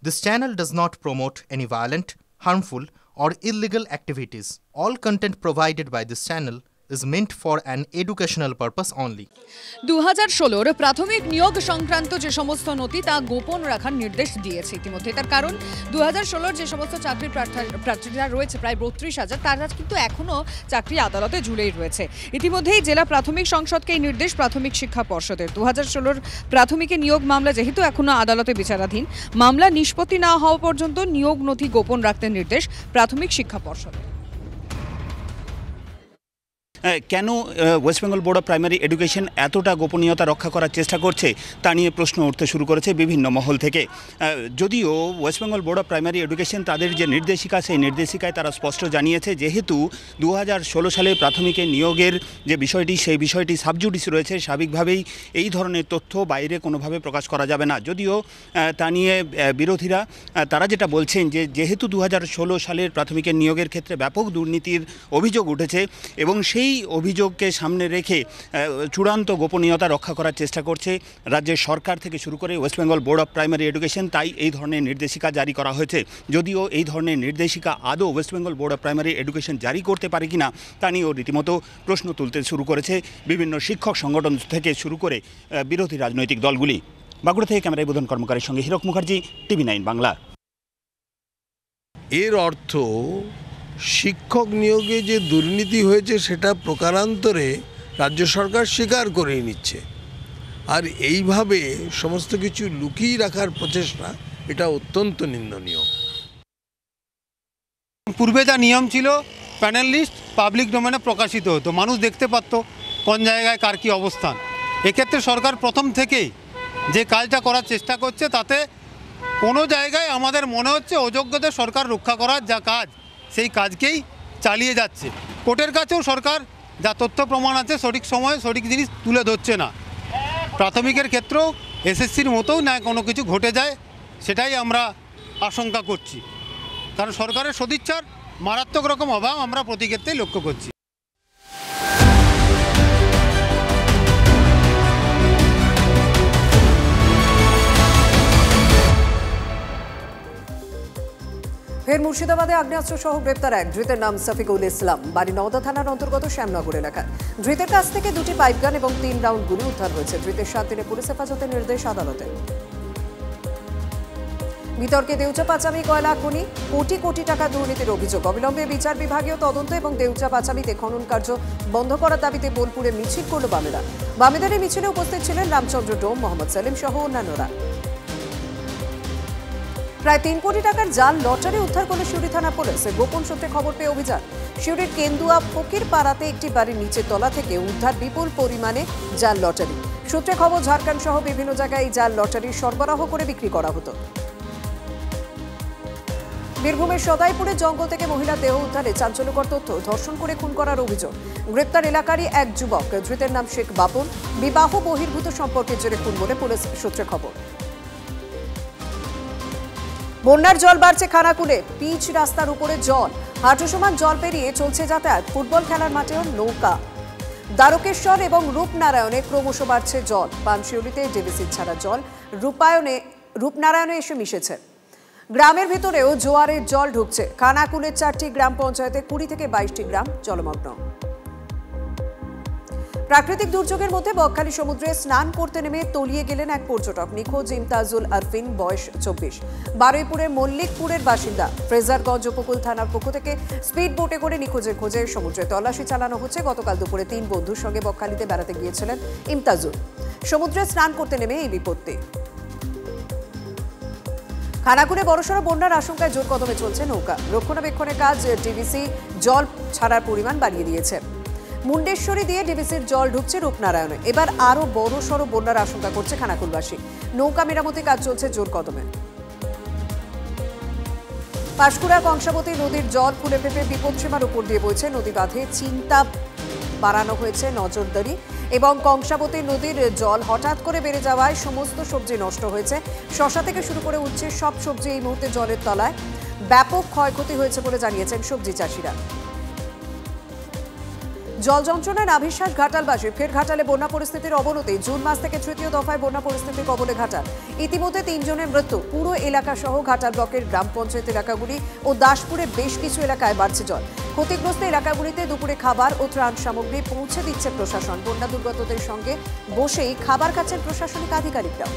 This channel does not promote any violent, harmful, or illegal activities. All content provided by this channel is meant for an educational purpose only. 2016 প্রাথমিক নিয়োগ সংক্রান্ত যে সমস্ত নথি তা গোপন রাখার নির্দেশ দিয়েছে ইতিমধ্যে। তার কারণ 2016 যে সমস্ত চাকরির প্রার্থীরা রয়েছে প্রায় 32,000, তারা কিন্তু এখনও চাকরি আদালতে ঝুলেই রয়েছে। ইতিমধ্যেই জেলা প্রাথমিক সংসদকে এই নির্দেশ প্রাথমিক শিক্ষা পর্ষদের। 2016 প্রাথমিকে নিয়োগ মামলা যেহেতু এখনও আদালতে বিচারাধীন, মামলা নিষ্পত্তি না হওয়া পর্যন্ত নিয়োগ নথি গোপন রাখতে নির্দেশ প্রাথমিক শিক্ষা পর্ষদের। কেন West Bengal board of primary education এতটা গোপনীয়তা রক্ষা করার চেষ্টা করছে তা নিয়ে প্রশ্ন উঠতে শুরু করেছে বিভিন্ন মহল থেকে। যদিও West Bengal board of primary education তাদের যে নির্দেশিকা, সেই নির্দেশিকায় তারা স্পষ্ট জানিয়েছে যেহেতু 2016 সালে প্রাথমিকে নিয়োগের যে বিষয়টি, সেই বিষয়টি সাবজুডিস রয়েছে, স্বাভাবিকভাবেই এই ধরনের তথ্য বাইরে কোনোভাবে প্রকাশ করা যাবে না। যদিও তা নিয়ে বিরোধীরা তারা যেটা বলছেন যে যেহেতু 2016 সালের প্রাথমিকের নিয়োগের ক্ষেত্রে ব্যাপক দুর্নীতির অভিযোগ উঠেছে এবং সেই অভিযোগকে সামনে রেখে চূড়ান্ত গোপনীয়তা রক্ষা করার চেষ্টা করছে রাজ্যের সরকার থেকে শুরু করে West Bengal board of primary education, তাই এই ধরনের নির্দেশিকা জারি করা হয়েছে। যদিও এই ধরনের নির্দেশিকা আদৌ West Bengal board of primary education জারি করতে পারে কিনা তা নিয়েও রীতিমতো প্রশ্ন তুলতে শুরু করেছে বিভিন্ন শিক্ষক সংগঠন থেকে শুরু করে বিরোধী রাজনৈতিক দলগুলি। বাঁকুড়া থেকে ক্যামেরায় বোধন কর্মকারের সঙ্গে হীরক মুখার্জি, TV9 বাংলা। এর অর্থ শিক্ষক নিয়োগে যে দুর্নীতি হয়েছে সেটা প্রকারান্তরে রাজ্য সরকার স্বীকার করে নিচ্ছে, আর এইভাবে সমস্ত কিছু লুকিয়ে রাখার প্রচেষ্টা এটা অত্যন্ত নিন্দনীয়। পূর্বে যা নিয়ম ছিল, প্যানেল লিস্ট পাবলিক ডোমেনে প্রকাশিত হতো, মানুষ দেখতে পারতো কোন জায়গায় কার কী অবস্থান। এক্ষেত্রে সরকার প্রথম থেকেই যে কাজটা করার চেষ্টা করছে, তাতে কোনো জায়গায় আমাদের মনে হচ্ছে অযোগ্যদের সরকার রক্ষা করার যা কাজ, সেই কাজকেই চালিয়ে যাচ্ছে। কোর্টের কাছেও সরকার যা তথ্য প্রমাণ আছে সঠিক সময়ে সঠিক জিনিস তুলে ধরছে না। প্রাথমিকের ক্ষেত্রেও SSCর মতোও না কোনো কিছু ঘটে যায়, সেটাই আমরা আশঙ্কা করছি। কারণ সরকারের সদিচ্ছার মারাত্মক রকম অভাব আমরা প্রতি ক্ষেত্রেই লক্ষ্য করছি। ফের মুর্শিদাবাদে আগ্নেয়াস্ত্র সহ গ্রেপ্তার এক ধৃতের নাম সফিকুল ইসলাম, বাড়ি নওদা থানার অন্তর্গত শ্যামনগর এলাকায়। ধৃতের কাছ থেকে 2টি পাইপগান এবং 3 রাউন্ড গুলি উদ্ধার হয়েছে। ধৃতের 7 দিনের পুলিশ হেফাজতের নির্দেশ আদালতে। বিতর্কে দেউচা পাচামি কয়লা খনি, কোটি কোটি টাকা দুর্নীতির অভিযোগ। অবিলম্বে বিচার বিভাগীয় তদন্ত এবং দেউচা পাচামিতে খনন কার্য বন্ধ করার দাবিতে বোলপুরে মিছিল করল বামেরা। বামেদের এই মিছিলে উপস্থিত ছিলেন রামচন্দ্র ডোম, মোহাম্মদ সেলিম সহ অন্যান্যরা। প্রায় 3 কোটি টাকার জাল লটারি উদ্ধার করল সিউড়ি থানা পুলিশ। গোপন সূত্রে খবর পেয়ে অভিযান। সিউড়ির কেন্দুয়া ফকির পাড়াতে একটি বাড়ির নিচের তলা থেকে উদ্ধার বিপুল পরিমাণে জাল লটারি। সূত্রে খবর, ঝাড়খণ্ড সহ বিভিন্ন জায়গায় এই জাল লটারি সরবরাহ করে বিক্রি করা হতো। বীরভূমের সদাইপুরে জঙ্গল থেকে মহিলা দেহ উদ্ধারে চাঞ্চল্যকর তথ্য। ধর্ষণ করে খুন করার অভিযোগ। গ্রেপ্তার এলাকারই এক যুবক। ধৃতের নাম শেখ বাপন। বিবাহ বহির্ভূত সম্পর্কের জেরে খুন বলে পুলিশ সূত্রে খবর। বন্যার জল বাড়ছে খানাকুলে। পিচ রাস্তার উপরে জল, হাঁটু সমান জল পেরিয়ে চলছে যাতায়াত। ফুটবল খেলার মাঠেও নৌকা। দ্বারকেশ্বর এবং রূপনারায়ণে ক্রমশ বাড়ছে জল। পানশিউলিতে ডিভিসি ছাড়া জল রূপনারায়ণে এসে মিশেছে। গ্রামের ভিতরেও জোয়ারের জল ঢুকছে। খানাকুলের 4টি গ্রাম পঞ্চায়েতে 20 থেকে 22টি গ্রাম জলমগ্ন। প্রাকৃতিক দুর্যোগের মধ্যে বকখালি সমুদ্রে স্নান করতে নেমে তলিয়ে গেলেন এক পর্যটক। নিখোঁজ ইমতাজুল আরফিন, বয়স 24, বারুইপুরের মল্লিকপুরের বাসিন্দা। ফ্রেজারগঞ্জ উপকূল থানার পক্ষ থেকে স্পিড বোটে করে নিখোঁজের খোঁজে সমুদ্রে তল্লাশি চালানো হচ্ছে। গতকাল দুপুরে 3 বন্ধুর সঙ্গে বকখালিতে বেড়াতে গিয়েছিলেন ইমতাজুল। সমুদ্রে স্নান করতে নেমে এই বিপত্তি। খানাকুলে বড়সড় বন্যার আশঙ্কায় জোর কদমে চলছে নৌকা। রক্ষণাবেক্ষণের কাজ ডিভিসি জল ছাড়ার পরিমাণ বাড়িয়ে দিয়েছে। মুন্ডেশ্বরী দিয়ে ডিভিসির জল ঢুকছে রূপনারায়ণে। এবার আরও বড়সড় বন্যার আশঙ্কা করছে খানাকুলবাসী। নৌকা মেরামতি কাজ চলছে জোর কদমে। পাঁশকুড়া কংসাবতী নদীর জল ফুলে ফেপে বিপদসীমার উপর দিয়ে বইছে। নদী বাঁধে চিন্তা বাড়ানো হয়েছে নজরদারি এবং কংসাবতী নদীর জল হঠাৎ করে বেড়ে যাওয়ায় সমস্ত সবজি নষ্ট হয়েছে। শসা থেকে শুরু করে উঠছে সব সবজি এই মুহূর্তে জলের তলায়। ব্যাপক ক্ষয়ক্ষতি হয়েছে বলে জানিয়েছেন সবজি চাষিরা। জল যন্ত্রণায় নাভিশ্বাস ঘাটালবাসী, ফের ঘাটালে বন্যা পরিস্থিতির অবনতি। জুন মাস থেকে তৃতীয় দফায় বন্যা পরিস্থিতির কবলে ঘাটাল। ইতিমধ্যে 3 জনের মৃত্যু। পুরো এলাকা সহ ঘাটাল ব্লকের গ্রাম পঞ্চায়েত এলাকাগুলি ও দাসপুরে বেশ কিছু এলাকায় বাড়ছে জল। ক্ষতিগ্রস্ত এলাকাগুলিতে দুপুরে খাবার ও ত্রাণ সামগ্রী পৌঁছে দিচ্ছে প্রশাসন। বন্যা দুর্গতদের সঙ্গে বসেই খাবার খাচ্ছেন প্রশাসনিক আধিকারিকরাও।